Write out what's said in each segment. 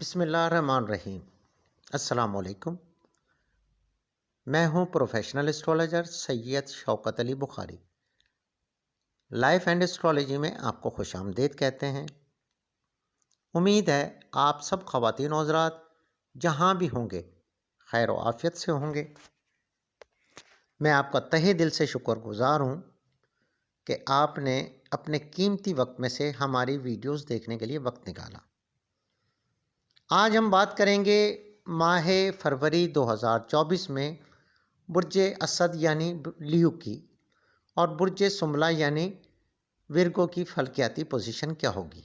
بسم اللہ الرحمن الرحیم۔ السلام علیکم۔ میں ہوں professional astrologer Syed Shaukat Ali Bukhari. Life and astrology میں آپ کو خوش آمدید کہتے ہیں۔ امید ہے آپ سب خواتین و حضرات جہاں بھی ہوں گے خیر و عافیت سے ہوں گے۔ میں آپ کا تہہ دل سے شکر گزار ہوں کہ آپ نے اپنے قیمتی وقت میں سے ہماری ویڈیوز دیکھنے کے لیے وقت نکالا۔ آج ہم بات کریں گے ماہ فروری 2024 میں برج اسد یعنی لیو کی اور برج سنبلہ یعنی ورگو کی فلکیاتی پوزیشن کیا ہوگی۔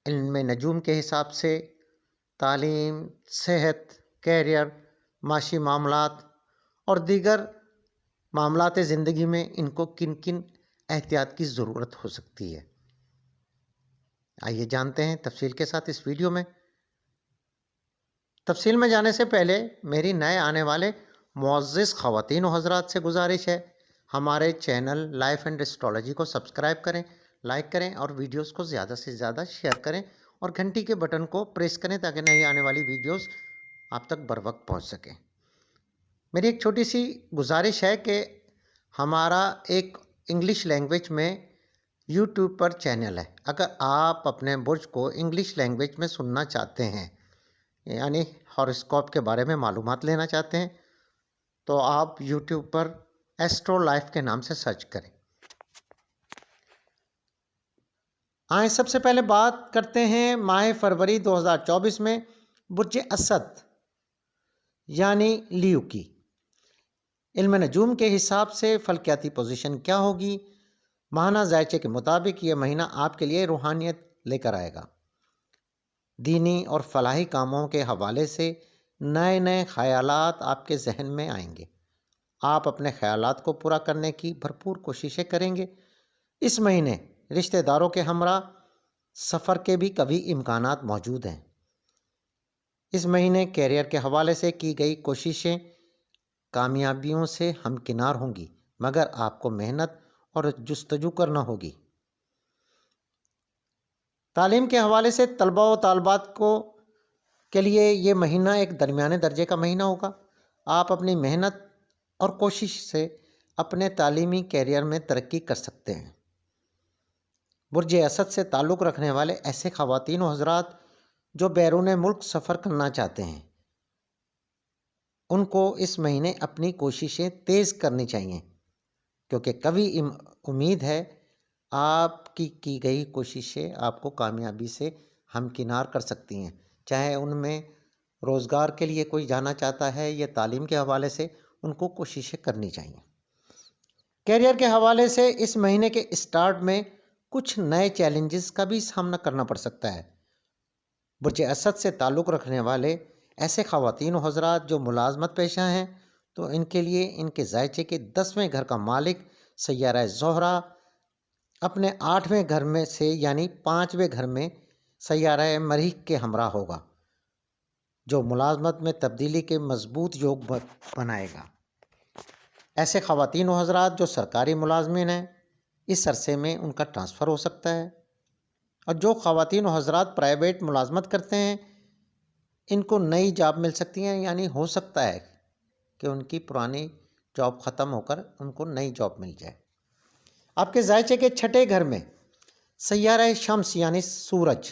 علم نجوم کے حساب سے تعلیم، صحت، کیریئر، معاشی معاملات اور دیگر معاملات زندگی میں ان کو کن کن احتیاط کی ضرورت ہو سکتی ہے۔ آئیے جانتے ہیں تفصیل کے ساتھ اس ویڈیو میں۔ تفصیل میں جانے سے پہلے میری نئے آنے والے معزز خواتین و حضرات سے گزارش ہے، ہمارے چینل لائف اینڈ اسٹرالوجی کو سبسکرائب کریں، لائک کریں اور ویڈیوز کو زیادہ سے زیادہ شیئر کریں اور گھنٹی کے بٹن کو پریس کریں تاکہ نئی آنے والی ویڈیوز آپ تک بر وقت پہنچ سکیں۔ میری ایک چھوٹی سی گزارش ہے کہ ہمارا ایک انگلش لینگویج میں یوٹیوب پر چینل ہے۔ اگر آپ اپنے برج کو انگلش لینگویج میں سننا چاہتے ہیں یعنی ہاروسکوپ کے بارے میں معلومات لینا چاہتے ہیں تو آپ یوٹیوب پر ایسٹرو لائف کے نام سے سرچ کریں۔ آئیں سب سے پہلے بات کرتے ہیں ماہ فروری 2024 میں برج اسد یعنی لیو کی۔ علم نجوم کے حساب سے فلکیاتی پوزیشن کیا ہوگی۔ ماہانہ ذائچے کے مطابق یہ مہینہ آپ کے لیے روحانیت لے کر آئے گا۔ دینی اور فلاحی کاموں کے حوالے سے نئے نئے خیالات آپ کے ذہن میں آئیں گے۔ آپ اپنے خیالات کو پورا کرنے کی بھرپور کوششیں کریں گے۔ اس مہینے رشتہ داروں کے ہمراہ سفر کے بھی کبھی امکانات موجود ہیں۔ اس مہینے کیریئر کے حوالے سے کی گئی کوششیں کامیابیوں سے ہمکنار ہوں گی، مگر آپ کو محنت اور جستجو کرنا ہوگی۔ تعلیم کے حوالے سے طلباء و طالبات کے لیے یہ مہینہ ایک درمیانے درجے کا مہینہ ہوگا۔ آپ اپنی محنت اور کوشش سے اپنے تعلیمی کیریئر میں ترقی کر سکتے ہیں۔ برج اسد سے تعلق رکھنے والے ایسے خواتین و حضرات جو بیرون ملک سفر کرنا چاہتے ہیں ان کو اس مہینے اپنی کوششیں تیز کرنی چاہیے، کیونکہ کبھی امید ہے آپ کی گئی کوششیں آپ کو کامیابی سے ہمکنار کر سکتی ہیں، چاہے ان میں روزگار کے لیے کوئی جانا چاہتا ہے یا تعلیم کے حوالے سے ان کو کوششیں کرنی چاہیے۔ کیریئر کے حوالے سے اس مہینے کے اسٹارٹ میں کچھ نئے چیلنجز کا بھی سامنا کرنا پڑ سکتا ہے۔ برج اسد سے تعلق رکھنے والے ایسے خواتین و حضرات جو ملازمت پیشہ ہیں تو ان کے لیے ان کے ذائچے کے 10ویں گھر کا مالک سیارہ زہرہ اپنے 8ویں گھر میں سے یعنی 5ویں گھر میں سیارہ مریخ کے ہمراہ ہوگا، جو ملازمت میں تبدیلی کے مضبوط یوگ بنائے گا۔ ایسے خواتین و حضرات جو سرکاری ملازمین ہیں اس عرصے میں ان کا ٹرانسفر ہو سکتا ہے، اور جو خواتین و حضرات پرائیویٹ ملازمت کرتے ہیں ان کو نئی جاب مل سکتی ہیں، یعنی ہو سکتا ہے کہ ان کی پرانی جاب ختم ہو کر ان کو نئی جاب مل جائے۔ آپ کے ذائچے کے 6 گھر میں سیارہ شمس یعنی سورج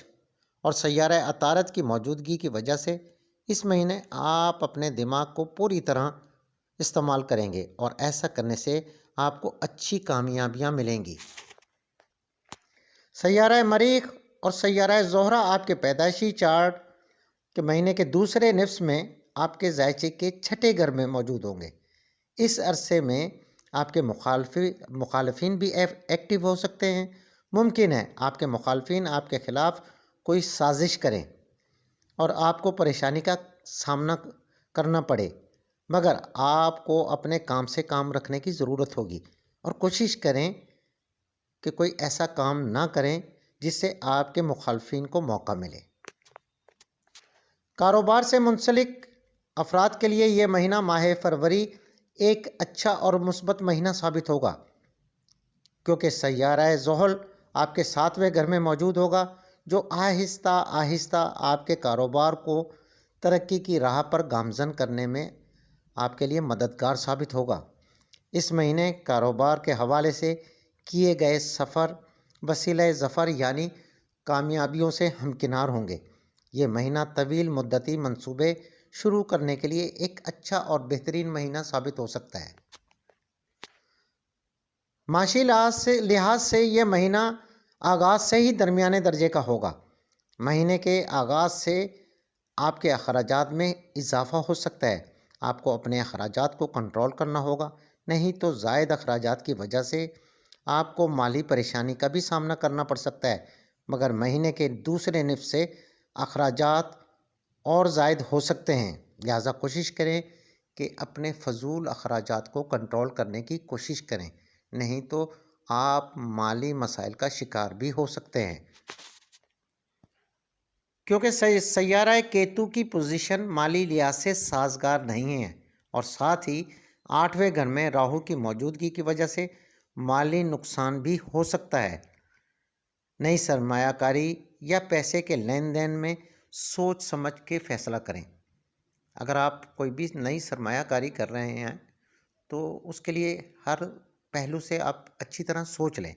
اور سیارہ عطارد کی موجودگی کی وجہ سے اس مہینے آپ اپنے دماغ کو پوری طرح استعمال کریں گے اور ایسا کرنے سے آپ کو اچھی کامیابیاں ملیں گی۔ سیارہ مریخ اور سیارہ زہرہ آپ کے پیدائشی چارٹ کے مہینے کے دوسرے نصف میں آپ کے ذائچے کے 6 گھر میں موجود ہوں گے۔ اس عرصے میں آپ کے مخالفین بھی ایکٹیو ہو سکتے ہیں۔ ممکن ہے آپ کے مخالفین آپ کے خلاف کوئی سازش کریں اور آپ کو پریشانی کا سامنا کرنا پڑے، مگر آپ کو اپنے کام سے کام رکھنے کی ضرورت ہوگی اور کوشش کریں کہ کوئی ایسا کام نہ کریں جس سے آپ کے مخالفین کو موقع ملے۔ کاروبار سے منسلک افراد کے لیے یہ مہینہ ماہ فروری ایک اچھا اور مثبت مہینہ ثابت ہوگا، کیونکہ سیارہ زحل آپ کے 7ویں گھر میں موجود ہوگا جو آہستہ آہستہ آپ کے کاروبار کو ترقی کی راہ پر گامزن کرنے میں آپ کے لیے مددگار ثابت ہوگا۔ اس مہینے کاروبار کے حوالے سے کیے گئے سفر وسیلہ ظفر یعنی کامیابیوں سے ہمکنار ہوں گے۔ یہ مہینہ طویل مدتی منصوبے شروع کرنے کے لیے ایک اچھا اور بہترین مہینہ ثابت ہو سکتا ہے۔ معاشی لحاظ سے یہ مہینہ آغاز سے ہی درمیانے درجے کا ہوگا۔ مہینے کے آغاز سے آپ کے اخراجات میں اضافہ ہو سکتا ہے۔ آپ کو اپنے اخراجات کو کنٹرول کرنا ہوگا، نہیں تو زائد اخراجات کی وجہ سے آپ کو مالی پریشانی کا بھی سامنا کرنا پڑ سکتا ہے۔ مگر مہینے کے دوسرے نصف سے اخراجات اور زائد ہو سکتے ہیں، لہٰذا کوشش کریں کہ اپنے فضول اخراجات کو کنٹرول کرنے کی کوشش کریں، نہیں تو آپ مالی مسائل کا شکار بھی ہو سکتے ہیں۔ کیونکہ سیارہ کیتو کی پوزیشن مالی لحاظ سے سازگار نہیں ہے اور ساتھ ہی 8ویں گھر میں راہو کی موجودگی کی وجہ سے مالی نقصان بھی ہو سکتا ہے۔ نئی سرمایہ کاری یا پیسے کے لین دین میں سوچ سمجھ کے فیصلہ کریں۔ اگر آپ کوئی بھی نئی سرمایہ کاری کر رہے ہیں تو اس کے لیے ہر پہلو سے آپ اچھی طرح سوچ لیں۔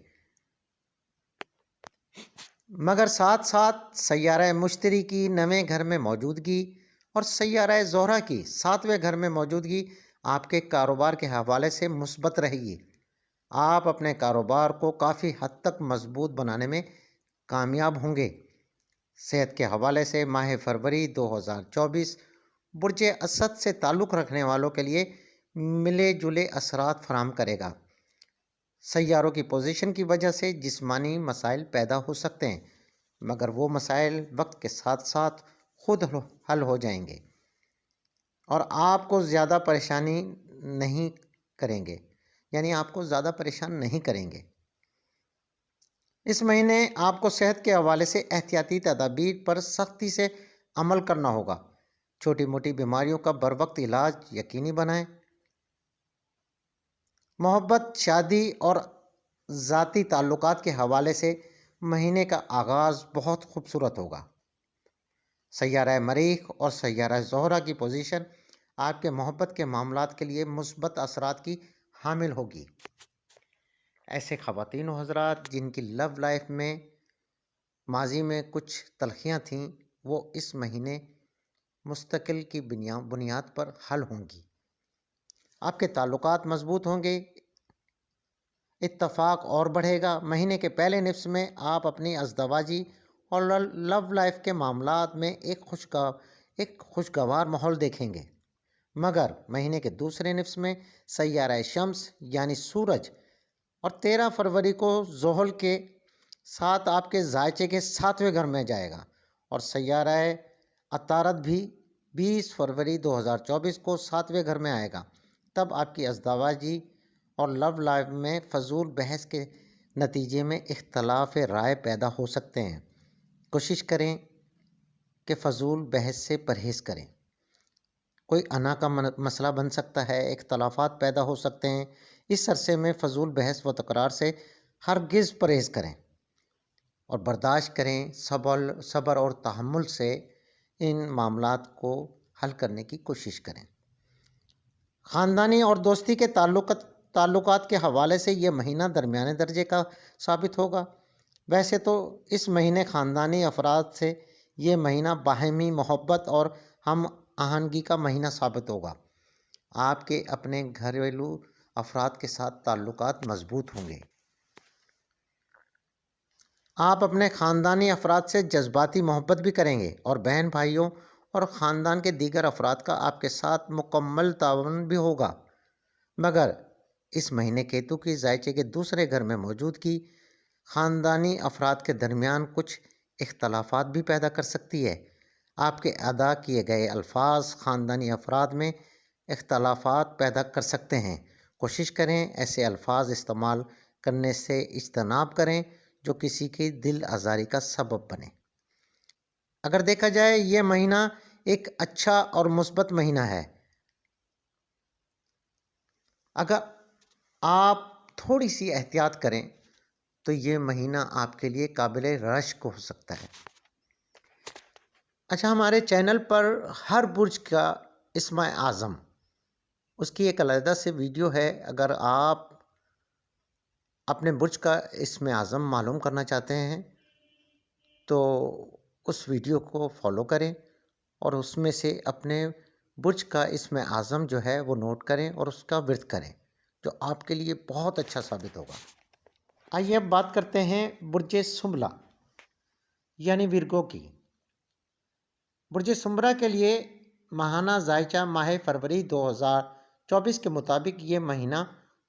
مگر ساتھ ساتھ سیارہ مشتری کی 9ویں گھر میں موجودگی اور سیارہ زہرہ کی 7ویں گھر میں موجودگی آپ کے کاروبار کے حوالے سے مثبت رہے گی۔ آپ اپنے کاروبار کو کافی حد تک مضبوط بنانے میں کامیاب ہوں گے۔ صحت کے حوالے سے ماہ فروری 2024 برج اسد سے تعلق رکھنے والوں کے لیے ملے جلے اثرات فراہم کرے گا۔ سیاروں کی پوزیشن کی وجہ سے جسمانی مسائل پیدا ہو سکتے ہیں، مگر وہ مسائل وقت کے ساتھ ساتھ خود حل ہو جائیں گے اور آپ کو زیادہ پریشانی نہیں کریں گے، یعنی آپ کو زیادہ پریشان نہیں کریں گے۔ اس مہینے آپ کو صحت کے حوالے سے احتیاطی تدابیر پر سختی سے عمل کرنا ہوگا۔ چھوٹی موٹی بیماریوں کا بروقت علاج یقینی بنائیں۔ محبت، شادی اور ذاتی تعلقات کے حوالے سے مہینے کا آغاز بہت خوبصورت ہوگا۔ سیارہ مریخ اور سیارہ زہرہ کی پوزیشن آپ کے محبت کے معاملات کے لیے مثبت اثرات کی حامل ہوگی۔ ایسے خواتین و حضرات جن کی لو لائف میں ماضی میں کچھ تلخیاں تھیں، وہ اس مہینے مستقل کی بنیاد پر حل ہوں گی۔ آپ کے تعلقات مضبوط ہوں گے، اتفاق اور بڑھے گا۔ مہینے کے پہلے نصف میں آپ اپنی ازدواجی اور لو لائف کے معاملات میں ایک خوشگوار ماحول دیکھیں گے، مگر مہینے کے دوسرے نصف میں سیارہ شمس یعنی سورج اور 13 فروری کو زحل کے ساتھ آپ کے ذائچے کے 7ویں گھر میں جائے گا اور سیارہ عطارد بھی 20 فروری 2024 کو 7ویں گھر میں آئے گا۔ تب آپ کی ازدواجی اور لو لائف میں فضول بحث کے نتیجے میں اختلاف رائے پیدا ہو سکتے ہیں۔ کوشش کریں کہ فضول بحث سے پرہیز کریں۔ کوئی انا کا مسئلہ بن سکتا ہے، اختلافات پیدا ہو سکتے ہیں۔ اس عرصے میں فضول بحث و تکرار سے ہرگز پرہیز کریں اور برداشت کریں۔ صبر اور تحمل سے ان معاملات کو حل کرنے کی کوشش کریں۔ خاندانی اور دوستی کے تعلقات کے حوالے سے یہ مہینہ درمیانے درجے کا ثابت ہوگا۔ ویسے تو اس مہینے خاندانی افراد سے یہ مہینہ باہمی محبت اور ہم آہنگی کا مہینہ ثابت ہوگا۔ آپ کے اپنے گھریلو افراد کے ساتھ تعلقات مضبوط ہوں گے۔ آپ اپنے خاندانی افراد سے جذباتی محبت بھی کریں گے اور بہن بھائیوں اور خاندان کے دیگر افراد کا آپ کے ساتھ مکمل تعاون بھی ہوگا۔ مگر اس مہینے کیتو کی ذائچے کے دوسرے گھر میں موجودگی خاندانی افراد کے درمیان کچھ اختلافات بھی پیدا کر سکتی ہے۔ آپ کے ادا کیے گئے الفاظ خاندانی افراد میں اختلافات پیدا کر سکتے ہیں۔ کوشش کریں ایسے الفاظ استعمال کرنے سے اجتناب کریں جو کسی کی دل آزاری کا سبب بنے۔ اگر دیکھا جائے یہ مہینہ ایک اچھا اور مثبت مہینہ ہے۔ اگر آپ تھوڑی سی احتیاط کریں تو یہ مہینہ آپ کے لیے قابل رشک ہو سکتا ہے۔ اچھا، ہمارے چینل پر ہر برج کا اسم اعظم، اس کی ایک علیحدہ سے ویڈیو ہے۔ اگر آپ اپنے برج کا اسم اعظم معلوم کرنا چاہتے ہیں تو اس ویڈیو کو فالو کریں اور اس میں سے اپنے برج کا اسم اعظم جو ہے وہ نوٹ کریں اور اس کا ورد کریں، جو آپ کے لیے بہت اچھا ثابت ہوگا۔ آئیے اب بات کرتے ہیں برج سنبلہ یعنی ورگو کی۔ برج سنبلہ کے لیے ماہانہ ذائچہ ماہ فروری 2024 کے مطابق یہ مہینہ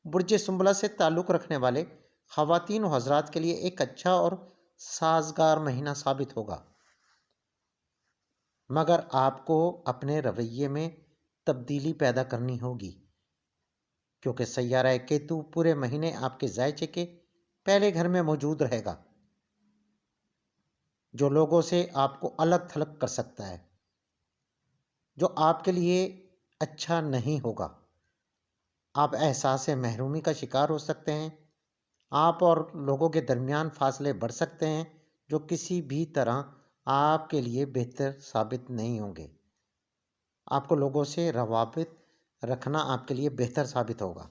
برج سنبلہ سے تعلق رکھنے والے خواتین و حضرات کے لیے ایک اچھا اور سازگار مہینہ ثابت ہوگا، مگر آپ کو اپنے رویے میں تبدیلی پیدا کرنی ہوگی، کیونکہ سیارہ کیتو پورے مہینے آپ کے ذائچے کے پہلے گھر میں موجود رہے گا، جو لوگوں سے آپ کو الگ تھلگ کر سکتا ہے، جو آپ کے لیے اچھا نہیں ہوگا۔ آپ احساس محرومی کا شکار ہو سکتے ہیں۔ آپ اور لوگوں کے درمیان فاصلے بڑھ سکتے ہیں، جو کسی بھی طرح آپ کے لیے بہتر ثابت نہیں ہوں گے۔ آپ کو لوگوں سے روابط رکھنا آپ کے لیے بہتر ثابت ہوگا۔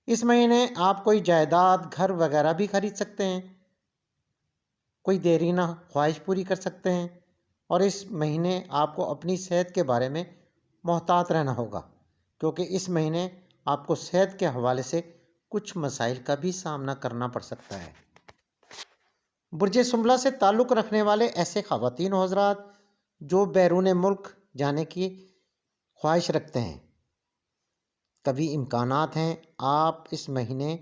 اس مہینے آپ کوئی جائیداد، گھر وغیرہ بھی خرید سکتے ہیں، کوئی دیرینہ خواہش پوری کر سکتے ہیں، اور اس مہینے آپ کو اپنی صحت کے بارے میں محتاط رہنا ہوگا، کیونکہ اس مہینے آپ کو صحت کے حوالے سے کچھ مسائل کا بھی سامنا کرنا پڑ سکتا ہے۔ برج سنبلہ سے تعلق رکھنے والے ایسے خواتین و حضرات جو بیرون ملک جانے کی خواہش رکھتے ہیں، کبھی امکانات ہیں آپ اس مہینے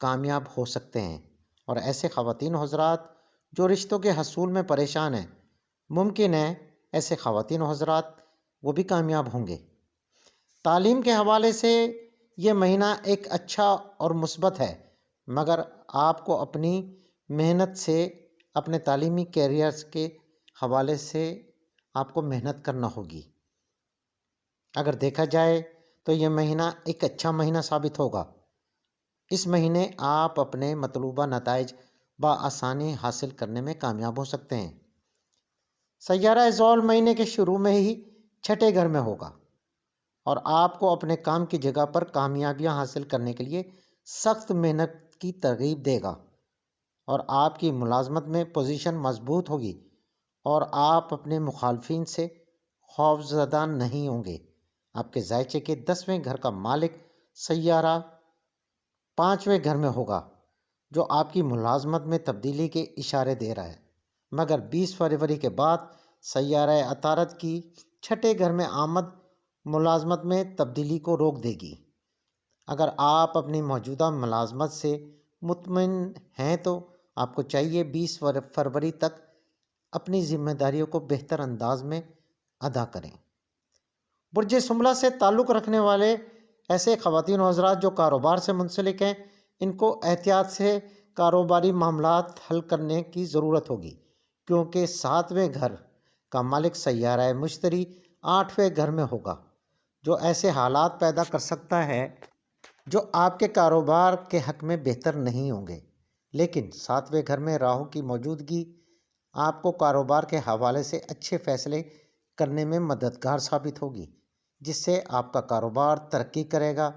کامیاب ہو سکتے ہیں، اور ایسے خواتین و حضرات جو رشتوں کے حصول میں پریشان ہیں، ممکن ہے ایسے خواتین و حضرات وہ بھی کامیاب ہوں گے۔ تعلیم کے حوالے سے یہ مہینہ ایک اچھا اور مثبت ہے، مگر آپ کو اپنی محنت سے اپنے تعلیمی کیریئرز کے حوالے سے آپ کو محنت کرنا ہوگی۔ اگر دیکھا جائے تو یہ مہینہ ایک اچھا مہینہ ثابت ہوگا۔ اس مہینے آپ اپنے مطلوبہ نتائج بآسانی حاصل کرنے میں کامیاب ہو سکتے ہیں۔ سیارہ زحل مہینے کے شروع میں ہی چھٹے گھر میں ہوگا اور آپ کو اپنے کام کی جگہ پر کامیابیاں حاصل کرنے کے لیے سخت محنت کی ترغیب دے گا، اور آپ کی ملازمت میں پوزیشن مضبوط ہوگی اور آپ اپنے مخالفین سے خوف زدہ نہیں ہوں گے۔ آپ کے ذائچے کے 10ویں گھر کا مالک سیارہ 5ویں گھر میں ہوگا، جو آپ کی ملازمت میں تبدیلی کے اشارے دے رہا ہے، مگر 20 فروری کے بعد سیارہ عطارد کی چھٹے گھر میں آمد ملازمت میں تبدیلی کو روک دے گی۔ اگر آپ اپنی موجودہ ملازمت سے مطمئن ہیں تو آپ کو چاہیے 20 فروری تک اپنی ذمہ داریوں کو بہتر انداز میں ادا کریں۔ برج سنبلہ سے تعلق رکھنے والے ایسے خواتین و حضرات جو کاروبار سے منسلک ہیں، ان کو احتیاط سے کاروباری معاملات حل کرنے کی ضرورت ہوگی، کیونکہ 7ویں گھر کا مالک سیارہ مشتری 8ویں گھر میں ہوگا، جو ایسے حالات پیدا کر سکتا ہے جو آپ کے کاروبار کے حق میں بہتر نہیں ہوں گے۔ لیکن 7ویں گھر میں راہو کی موجودگی آپ کو کاروبار کے حوالے سے اچھے فیصلے کرنے میں مددگار ثابت ہوگی، جس سے آپ کا کاروبار ترقی کرے گا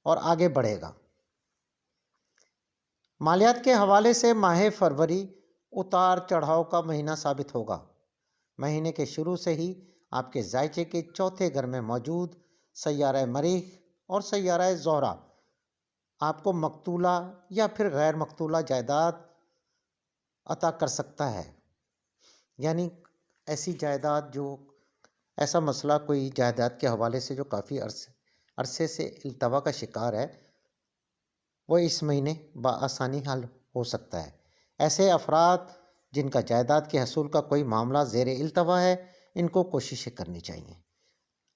اور آگے بڑھے گا۔ مالیات کے حوالے سے ماہ فروری اتار چڑھاؤ کا مہینہ ثابت ہوگا۔ مہینے کے شروع سے ہی آپ کے ذائچے کے 4تھے گھر میں موجود سیارہ مریخ اور سیارہ زہرہ آپ کو مقتولہ یا پھر غیر مقتولہ جائیداد عطا کر سکتا ہے، یعنی ایسی جائیداد جو ایسا مسئلہ کوئی جائیداد کے حوالے سے جو کافی عرصے سے التوا کا شکار ہے، وہ اس مہینے بآسانی حل ہو سکتا ہے۔ ایسے افراد جن کا جائیداد کے حصول کا کوئی معاملہ زیر التوا ہے، ان کو کوششیں کرنی چاہیے۔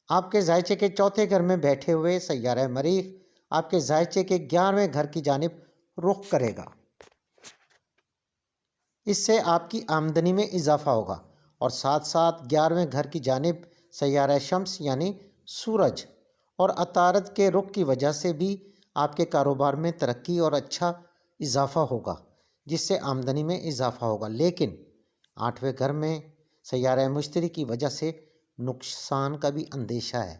آپ کے ذائچے کے 4تھے گھر میں بیٹھے ہوئے سیارہ مریخ آپ کے ذائچے کے 11ویں گھر کی جانب رخ کرے گا۔ اس سے آپ کی آمدنی میں اضافہ ہوگا، اور ساتھ ساتھ 11ویں گھر کی جانب سیارہ شمس یعنی سورج اور عطارد کے رخ کی وجہ سے بھی آپ کے کاروبار میں ترقی اور اچھا اضافہ ہوگا، جس سے آمدنی میں اضافہ ہوگا، لیکن 8ویں گھر میں سیارہ مشتری کی وجہ سے نقصان کا بھی اندیشہ ہے۔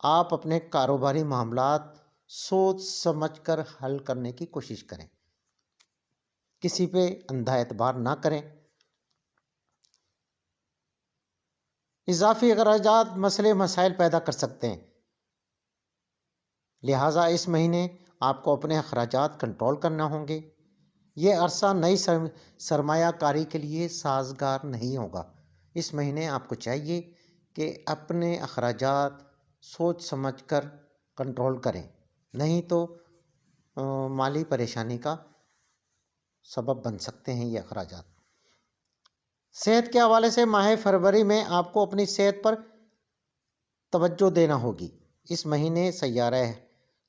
آپ اپنے کاروباری معاملات سوچ سمجھ کر حل کرنے کی کوشش کریں، کسی پہ اندھا اعتبار نہ کریں۔ اضافی اخراجات مسئلے مسائل پیدا کر سکتے ہیں، لہٰذا اس مہینے آپ کو اپنے اخراجات کنٹرول کرنا ہوں گے۔ یہ عرصہ نئی سرمایہ کاری کے لیے سازگار نہیں ہوگا۔ اس مہینے آپ کو چاہیے کہ اپنے اخراجات سوچ سمجھ کر کنٹرول کریں، نہیں تو مالی پریشانی کا سبب بن سکتے ہیں یہ اخراجات۔ صحت کے حوالے سے ماہ فروری میں آپ کو اپنی صحت پر توجہ دینا ہوگی۔ اس مہینے سیارہ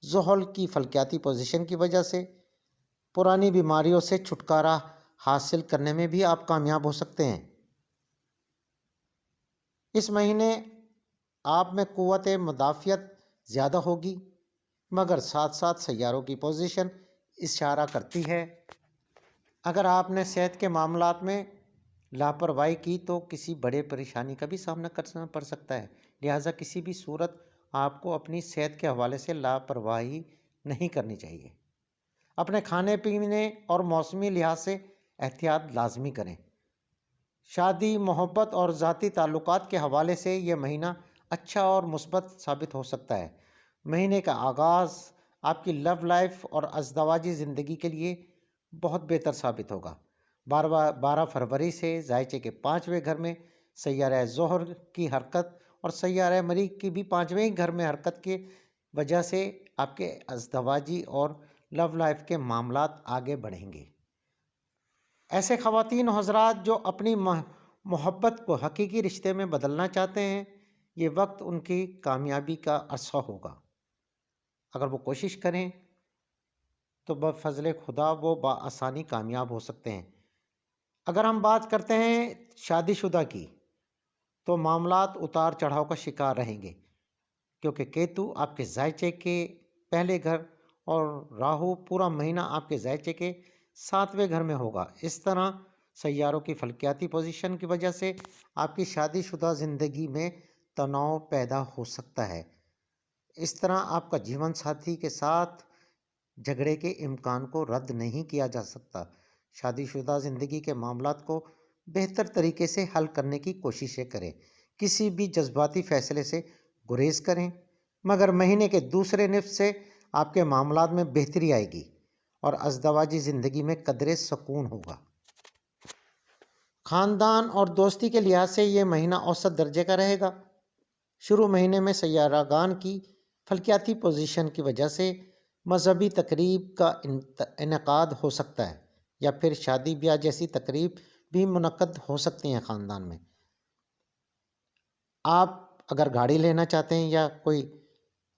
زحل کی فلکیاتی پوزیشن کی وجہ سے پرانی بیماریوں سے چھٹکارا حاصل کرنے میں بھی آپ کامیاب ہو سکتے ہیں۔ اس مہینے آپ میں قوت مدافعت زیادہ ہوگی، مگر ساتھ ساتھ سیاروں کی پوزیشن اشارہ کرتی ہے اگر آپ نے صحت کے معاملات میں لاپرواہی کی تو کسی بڑے پریشانی کا بھی سامنا کرنا پڑ سکتا ہے، لہٰذا کسی بھی صورت آپ کو اپنی صحت کے حوالے سے لاپرواہی نہیں کرنی چاہیے۔ اپنے کھانے پینے اور موسمی لحاظ سے احتیاط لازمی کریں۔ شادی، محبت اور ذاتی تعلقات کے حوالے سے یہ مہینہ اچھا اور مثبت ثابت ہو سکتا ہے۔ مہینے کا آغاز آپ کی لو لائف اور ازدواجی زندگی کے لیے بہت بہتر ثابت ہوگا۔ 12 فروری سے ذائچے کے 5ویں گھر میں سیارہ زحل کی حرکت اور سیارہ مریخ کی بھی 5ویں گھر میں حرکت کی وجہ سے آپ کے ازدواجی اور لو لائف کے معاملات آگے بڑھیں گے۔ ایسے خواتین و حضرات جو اپنی محبت کو حقیقی رشتے میں بدلنا چاہتے ہیں، یہ وقت ان کی کامیابی کا عرصہ ہوگا۔ اگر وہ کوشش کریں تو بفضل خدا وہ بآسانی کامیاب ہو سکتے ہیں۔ اگر ہم بات کرتے ہیں شادی شدہ کی تو معاملات اتار چڑھاؤ کا شکار رہیں گے، کیونکہ کیتو آپ کے ذائچے کے پہلے گھر اور راہو پورا مہینہ آپ کے ذائچے کے 7ویں گھر میں ہوگا۔ اس طرح سیاروں کی فلکیاتی پوزیشن کی وجہ سے آپ کی شادی شدہ زندگی میں تناؤ پیدا ہو سکتا ہے۔ اس طرح آپ کا جیون ساتھی کے ساتھ جھگڑے کے امکان کو رد نہیں کیا جا سکتا۔ شادی شدہ زندگی کے معاملات کو بہتر طریقے سے حل کرنے کی کوششیں کریں، کسی بھی جذباتی فیصلے سے گریز کریں، مگر مہینے کے دوسرے نصف سے آپ کے معاملات میں بہتری آئے گی اور ازدواجی زندگی میں قدرے سکون ہوگا۔ خاندان اور دوستی کے لحاظ سے یہ مہینہ اوسط درجے کا رہے گا۔ شروع مہینے میں سیارہ گان کی فلکیاتی پوزیشن کی وجہ سے مذہبی تقریب کا انعقاد ہو سکتا ہے، یا پھر شادی بیاہ جیسی تقریب بھی منعقد ہو سکتی ہیں خاندان میں۔ آپ اگر گاڑی لینا چاہتے ہیں یا کوئی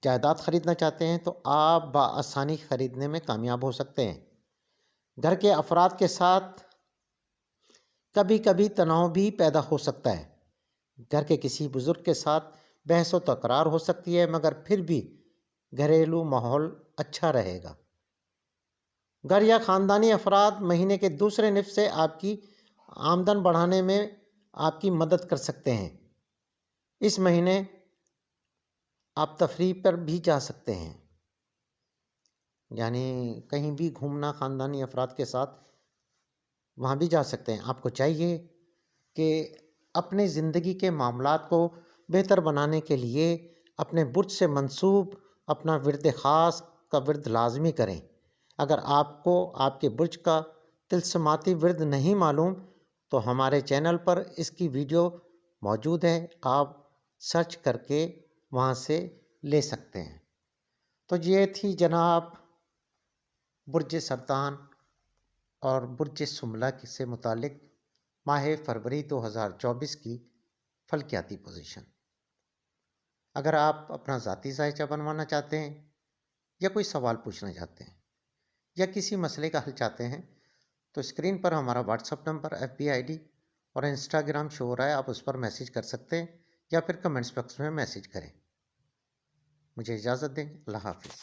جائیداد خریدنا چاہتے ہیں تو آپ بآسانی خریدنے میں کامیاب ہو سکتے ہیں۔ گھر کے افراد کے ساتھ کبھی کبھی تناؤ بھی پیدا ہو سکتا ہے۔ گھر کے کسی بزرگ کے ساتھ بحث و تکرار ہو سکتی ہے، مگر پھر بھی گھریلو ماحول اچھا رہے گا۔ گھر یا خاندانی افراد مہینے کے دوسرے نصف سے آپ کی آمدن بڑھانے میں آپ کی مدد کر سکتے ہیں۔ اس مہینے آپ تفریح پر بھی جا سکتے ہیں، یعنی کہیں بھی گھومنا خاندانی افراد کے ساتھ وہاں بھی جا سکتے ہیں۔ آپ کو چاہیے کہ اپنے زندگی کے معاملات کو بہتر بنانے کے لیے اپنے برج سے منسوب اپنا ورد خاص کا ورد لازمی کریں۔ اگر آپ کو آپ کے برج کا طلسماتی ورد نہیں معلوم تو ہمارے چینل پر اس کی ویڈیو موجود ہے، آپ سرچ کر کے وہاں سے لے سکتے ہیں۔ تو یہ تھی جناب برج سرطان اور برج شملہ سے متعلق ماہ فروری 2024 کی فلکیاتی پوزیشن۔ اگر آپ اپنا ذاتی ذائچہ بنوانا چاہتے ہیں یا کوئی سوال پوچھنا چاہتے ہیں یا کسی مسئلے کا حل چاہتے ہیں تو اسکرین پر ہمارا what's app number, FB ID اور انسٹاگرام شو ہو رہا ہے، آپ اس پر میسیج کر سکتے ہیں یا پھر کمنٹس باکس میں میسیج کریں۔ مجھے اجازت دیں، اللہ حافظ۔